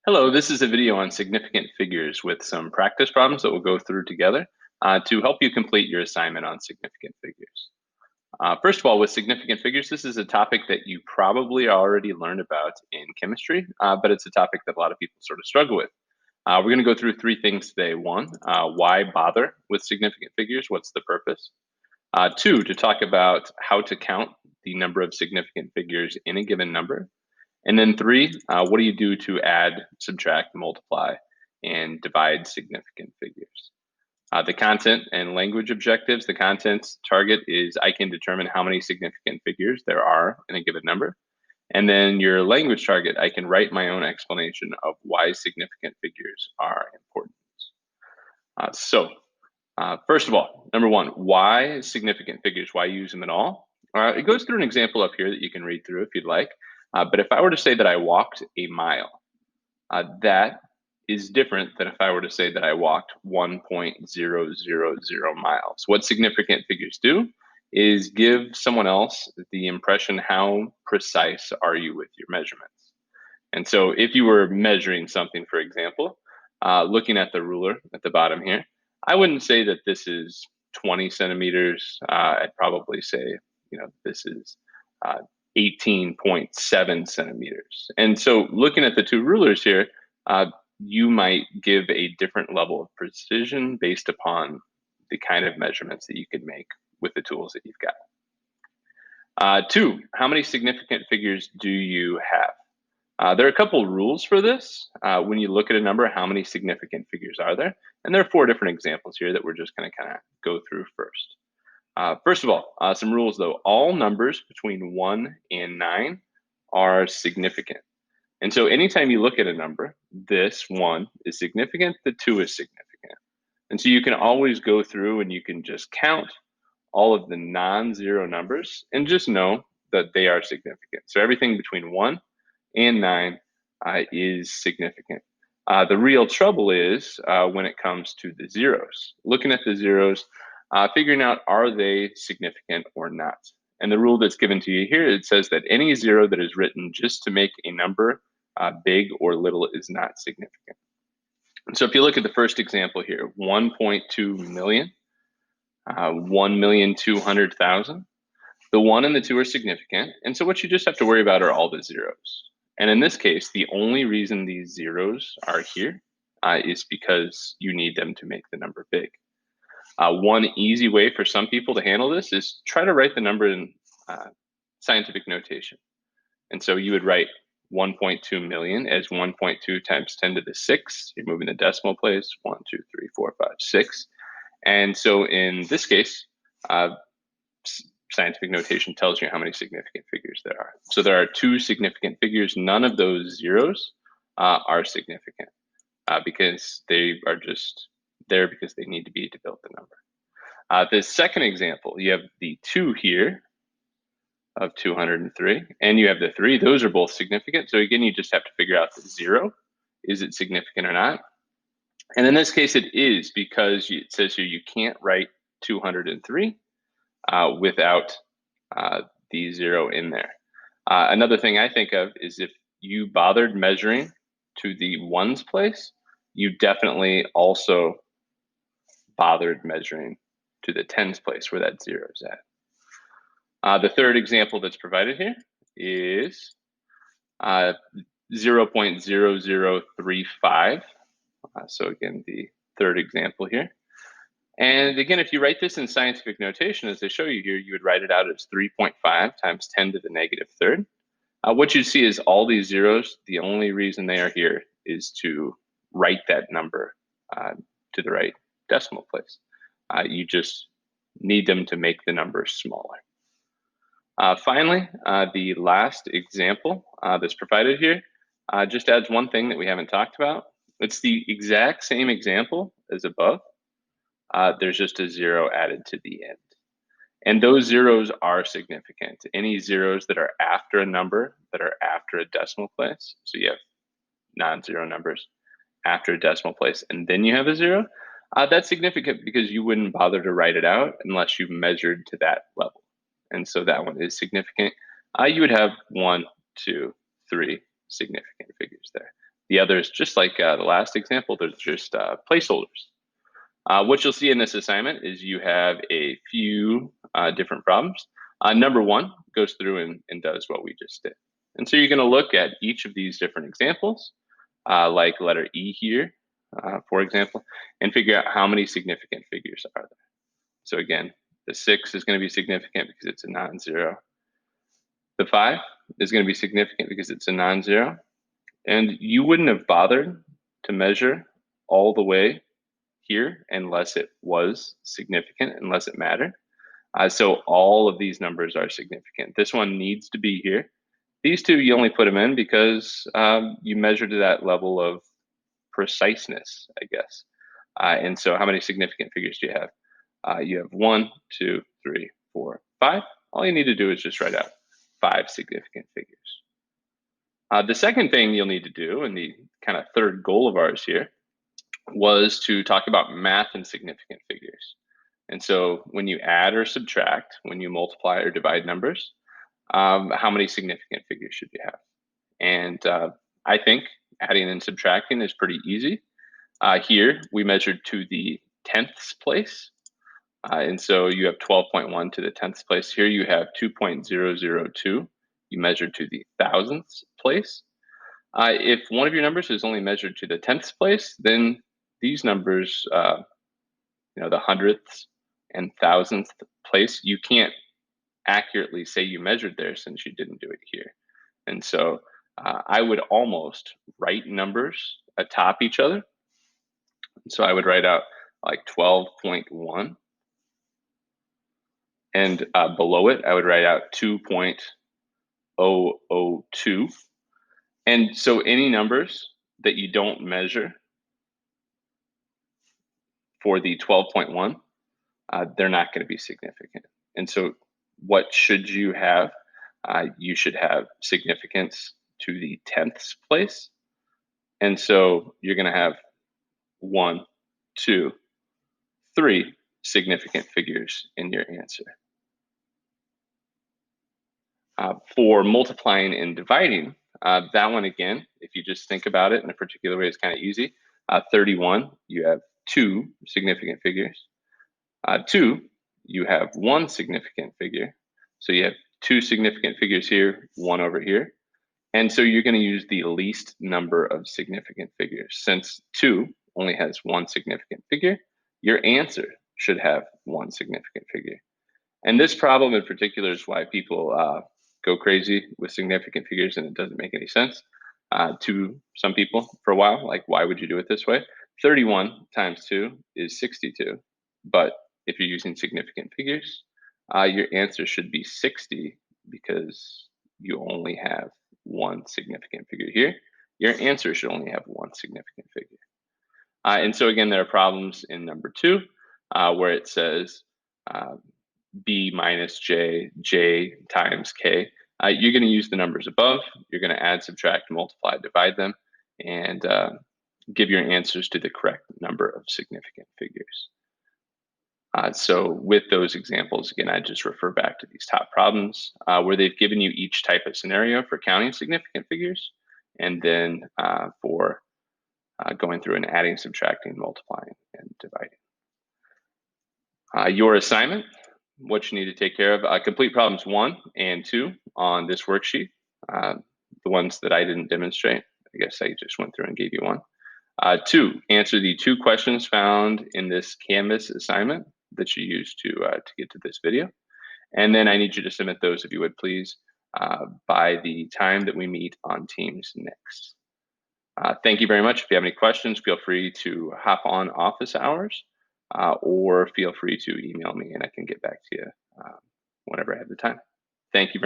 Hello, this is a video on significant figures with some practice problems that we'll go through together to help you complete your assignment on significant figures. First of all, with significant figures, this is a topic that you probably already learned about in chemistry, but it's a topic that a lot of people sort of struggle with. We're going to go through three things today. One, why bother with significant figures? What's the purpose? Two, to talk about how to count the number of significant figures in a given number. And then three, what do you do to add, subtract, multiply, and divide significant figures? The content and language objectives. The content's target is I can determine how many significant figures there are in a given number. And then your language target, I can write my own explanation of why significant figures are important. First of all, number one, why significant figures? Why use them at all? It goes through an example up here that you can read through if you'd like. But if I were to say that I walked a mile, that is different than if I were to say that I walked 1.000 miles. What significant figures do is give someone else the impression how precise are you with your measurements. And so if you were measuring something, for example, looking at the ruler at the bottom here, I wouldn't say that this is 20 centimeters. I'd probably say, this is 18.7 centimeters. And so looking at the two rulers here, you might give a different level of precision based upon the kind of measurements that you could make with the tools that you've got. Two, how many significant figures do you have? There are a couple of rules for this. When you look at a number, how many significant figures are there? And there are four different examples here that we're just going to kind of go through first. First of all, some rules though. All numbers between 1 and 9 are significant. And so anytime you look at a number, this 1 is significant, the 2 is significant. And so you can always go through and you can just count all of the non-zero numbers and just know that they are significant. So everything between 1 and 9 is significant. The real trouble is when it comes to the zeros. Looking at the zeros, figuring out are they significant or not. And the rule that's given to you here, it says that any zero that is written just to make a number big or little is not significant. And so if you look at the first example here, 1.2 million, 1,200,000, the 1 and the 2 are significant. And so what you just have to worry about are all the zeros. And in this case, the only reason these zeros are here is because you need them to make the number big. One easy way for some people to handle this is try to write the number in scientific notation. And so you would write 1.2 million as 1.2 times 10 to the 6. You're moving the decimal place, 1, 2, 3, 4, 5, 6. And so in this case, scientific notation tells you how many significant figures there are. So there are 2 significant figures. None of those zeros are significant because they are just there because they need to be to build the number. The second example, you have the 2 here of 203, and you have the 3. Those are both significant. So again, you just have to figure out the 0. Is it significant or not? And in this case, it is because it says here you can't write 203 without the 0 in there. Another thing I think of is if you bothered measuring to the 1's place, you definitely also bothered measuring to the 10's place where that 0 is at. The third example that's provided here is 0.0035. So again, the third example here. And again, if you write this in scientific notation, as they show you here, you would write it out as 3.5 times 10 to the negative third. What you see is all these zeros, the only reason they are here is to write that number to the right decimal place. You just need them to make the number smaller. Finally, the last example that's provided here just adds one thing that we haven't talked about. It's the exact same example as above. There's just a 0 added to the end. And those zeros are significant. Any zeros that are after a number that are after a decimal place, so you have non-zero numbers after a decimal place, and then you have a 0, that's significant because you wouldn't bother to write it out unless you measured to that level. And so that one is significant. You would have 1, 2, 3 significant figures there. The others, just like the last example, they're just placeholders. What you'll see in this assignment is you have a few different problems. Number one goes through and does what we just did. And so you're going to look at each of these different examples, like letter E here, for example, and figure out how many significant figures are there. So again, the 6 is going to be significant because it's a non-zero. The 5 is going to be significant because it's a non-zero. And you wouldn't have bothered to measure all the way here unless it was significant, unless it mattered. So all of these numbers are significant. This one needs to be here. These two, you only put them in because you measure to that level of preciseness, I guess. And so how many significant figures do you have? You have 1, 2, 3, 4, 5. All you need to do is just write out 5 significant figures. The second thing you'll need to do, and the kind of third goal of ours here, was to talk about math and significant figures. And so when you add or subtract, when you multiply or divide numbers, how many significant figures should you have? And I think adding and subtracting is pretty easy. Here we measured to the 10th place. And so you have 12.1 to the 10th place. Here you have 2.002. You measured to the 1000th place. If one of your numbers is only measured to the 10th place, then these numbers, the hundredths and thousandth place, you can't accurately say you measured there since you didn't do it here. And so I would almost write numbers atop each other. So I would write out like 12.1. And below it, I would write out 2.002. And so any numbers that you don't measure for the 12.1, they're not going to be significant. And so what should you have? You should have significance to the 10th place. And so you're going to have 1, 2, 3 significant figures in your answer. For multiplying and dividing, that one again, if you just think about it in a particular way, it's kind of easy. 31, you have 2 significant figures. 2, you have 1 significant figure. So you have 2 significant figures here, 1 over here. And so you're going to use the least number of significant figures. Since 2 only has 1 significant figure, your answer should have 1 significant figure. And this problem in particular is why people go crazy with significant figures, and it doesn't make any sense to some people for a while. Like, why would you do it this way? 31 times 2 is 62. But if you're using significant figures, your answer should be 60 because you only have 1 significant figure here. Your answer should only have 1 significant figure. And so again, there are problems in number 2 where it says b minus j, j times k. You're going to use the numbers above. You're going to add, subtract, multiply, divide them, and give your answers to the correct number of significant figures. So with those examples, again, I just refer back to these top problems where they've given you each type of scenario for counting significant figures, and then for going through and adding, subtracting, multiplying, and dividing. Your assignment, what you need to take care of, complete problems 1 and 2 on this worksheet. The ones that I didn't demonstrate, I guess I just went through and gave you one. 2, answer the 2 questions found in this Canvas assignment that you used to get to this video. And then I need you to submit those, if you would please, by the time that we meet on Teams next. Thank you very much. If you have any questions, feel free to hop on office hours or feel free to email me and I can get back to you whenever I have the time. Thank you very much.